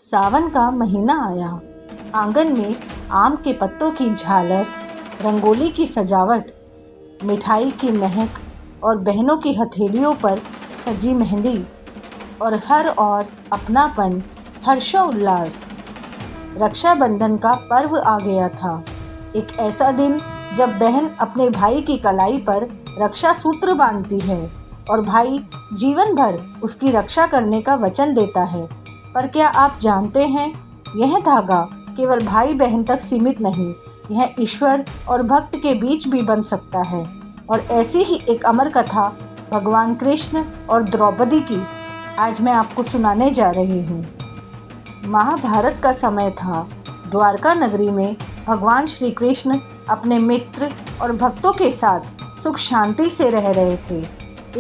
सावन का महीना आया। आंगन में आम के पत्तों की झालर, रंगोली की सजावट, मिठाई की महक और बहनों की हथेलियों पर सजी मेहंदी और हर ओर अपनापन, हर्षोल्लास। रक्षाबंधन का पर्व आ गया था। एक ऐसा दिन जब बहन अपने भाई की कलाई पर रक्षा सूत्र बांधती है और भाई जीवन भर उसकी रक्षा करने का वचन देता है। पर क्या आप जानते हैं, यह धागा केवल भाई बहन तक सीमित नहीं, यह ईश्वर और भक्त के बीच भी बन सकता है। और ऐसी ही एक अमर कथा भगवान कृष्ण और द्रौपदी की आज मैं आपको सुनाने जा रही हूँ। महाभारत का समय था। द्वारका नगरी में भगवान श्री कृष्ण अपने मित्र और भक्तों के साथ सुख शांति से रह रहे थे।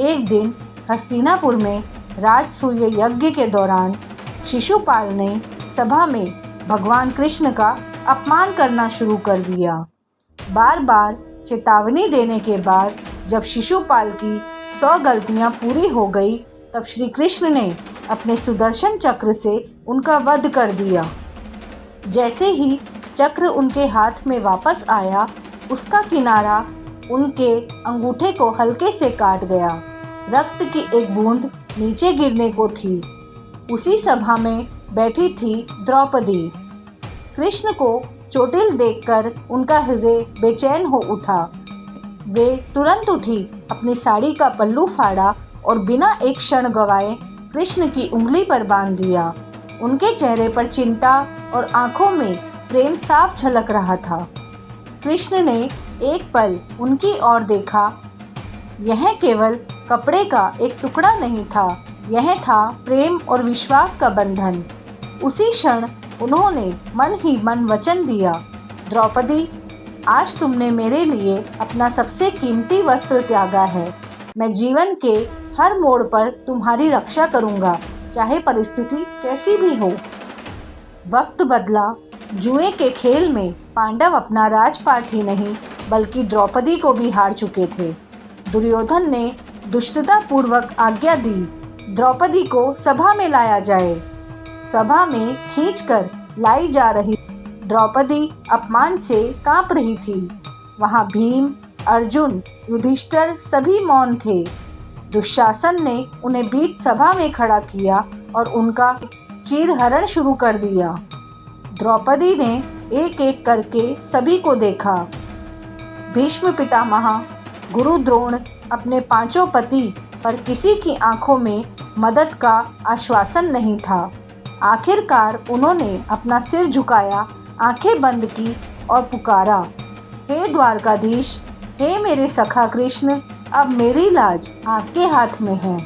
एक दिन हस्तिनापुर में राजसूय यज्ञ के दौरान शिशुपाल ने सभा में भगवान कृष्ण का अपमान करना शुरू कर दिया। बार बार चेतावनी देने के बाद जब शिशुपाल की 100 गलतियां पूरी हो गई, तब श्री कृष्ण ने अपने सुदर्शन चक्र से उनका वध कर दिया। जैसे ही चक्र उनके हाथ में वापस आया, उसका किनारा उनके अंगूठे को हल्के से काट गया। रक्त की एक बूंद नीचे गिरने को थी। उसी सभा में बैठी थी द्रौपदी। कृष्ण को चोटिल देखकर उनका हृदय बेचैन हो उठा। वे तुरंत उठी, अपनी साड़ी का पल्लू फाड़ा और बिना एक क्षण गवाए कृष्ण की उंगली पर बांध दिया। उनके चेहरे पर चिंता और आंखों में प्रेम साफ झलक रहा था। कृष्ण ने एक पल उनकी ओर देखा। यह केवल कपड़े का एक टुकड़ा नहीं था, यह था प्रेम और विश्वास का बंधन। उसी क्षण उन्होंने मन ही मन वचन दिया, द्रौपदी, आज तुमने मेरे लिए अपना सबसे कीमती वस्त्र त्यागा है। मैं जीवन के हर मोड़ पर तुम्हारी रक्षा करूंगा, चाहे परिस्थिति कैसी भी हो। वक्त बदला। जुए के खेल में पांडव अपना राजपाट ही नहीं बल्कि द्रौपदी को भी हार चुके थे। दुर्योधन ने दुष्टता पूर्वक आज्ञा दी, द्रौपदी को सभा में लाया जाए। सभा में खींचकर लाई जा रही द्रौपदी अपमान से कांप रही थी। वहां भीम, अर्जुन, युधिष्ठिर सभी मौन थे। दुशासन ने उन्हें बीच सभा में खड़ा किया और उनका चीरहरण शुरू कर दिया। द्रौपदी ने एक एक करके सभी को देखा। भीष्म पितामह, गुरु द्रोण, अपने 5 पति पर किसी की आंखों में मदद का आश्वासन नहीं था। आखिरकार उन्होंने अपना सिर झुकाया, आंखें बंद की और पुकारा, हे द्वारकाधीश, हे मेरे सखा कृष्ण, अब मेरी लाज आपके हाथ में है।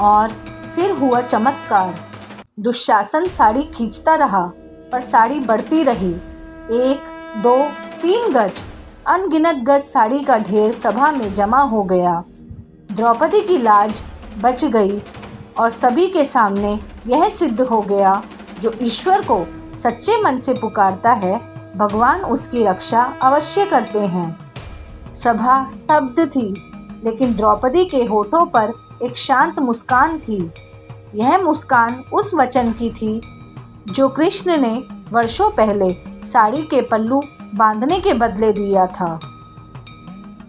और फिर हुआ चमत्कार। दुशासन साड़ी खींचता रहा पर साड़ी बढ़ती रही। 1, 2, 3 गज, अनगिनत गज साड़ी का ढेर सभा में जमा हो गया। द्रौपदी की लाज बच गई और सभी के सामने यह सिद्ध हो गया, जो ईश्वर को सच्चे मन से पुकारता है, भगवान उसकी रक्षा अवश्य करते हैं। सभा स्तब्ध थी, लेकिन द्रौपदी के होठों पर एक शांत मुस्कान थी। यह मुस्कान उस वचन की थी जो कृष्ण ने वर्षों पहले साड़ी के पल्लू बांधने के बदले दिया था।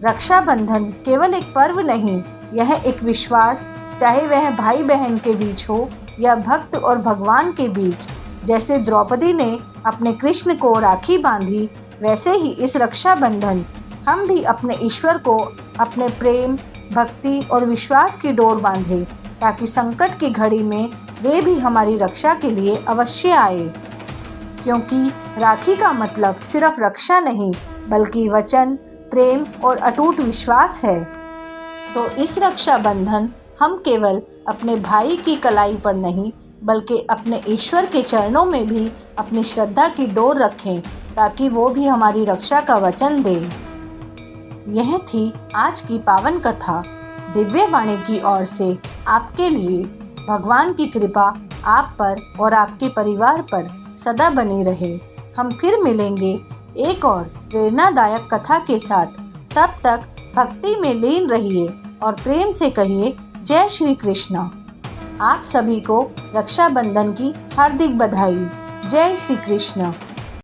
रक्षाबंधन केवल एक पर्व नहीं, यह एक विश्वास, चाहे वह भाई बहन के बीच हो या भक्त और भगवान के बीच। जैसे द्रौपदी ने अपने कृष्ण को राखी बांधी, वैसे ही इस रक्षाबंधन हम भी अपने ईश्वर को अपने प्रेम, भक्ति और विश्वास की डोर बांधें, ताकि संकट की घड़ी में वे भी हमारी रक्षा के लिए अवश्य आए। क्योंकि राखी का मतलब सिर्फ रक्षा नहीं, बल्कि वचन, प्रेम और अटूट विश्वास है। तो इस रक्षाबंधन हम केवल अपने भाई की कलाई पर नहीं, बल्कि अपने ईश्वर के चरणों में भी अपनी श्रद्धा की डोर रखें, ताकि वो भी हमारी रक्षा का वचन दे। यह थी आज की पावन कथा। दिव्यवाणी की ओर से आपके लिए भगवान की कृपा आप पर और आपके परिवार पर सदा बनी रहे। हम फिर मिलेंगे एक और प्रेरणादायक कथा के साथ। तब तक भक्ति में लीन रहिए और प्रेम से कहिए, जय श्री कृष्ण। आप सभी को रक्षाबंधन की हार्दिक बधाई। जय श्री कृष्ण।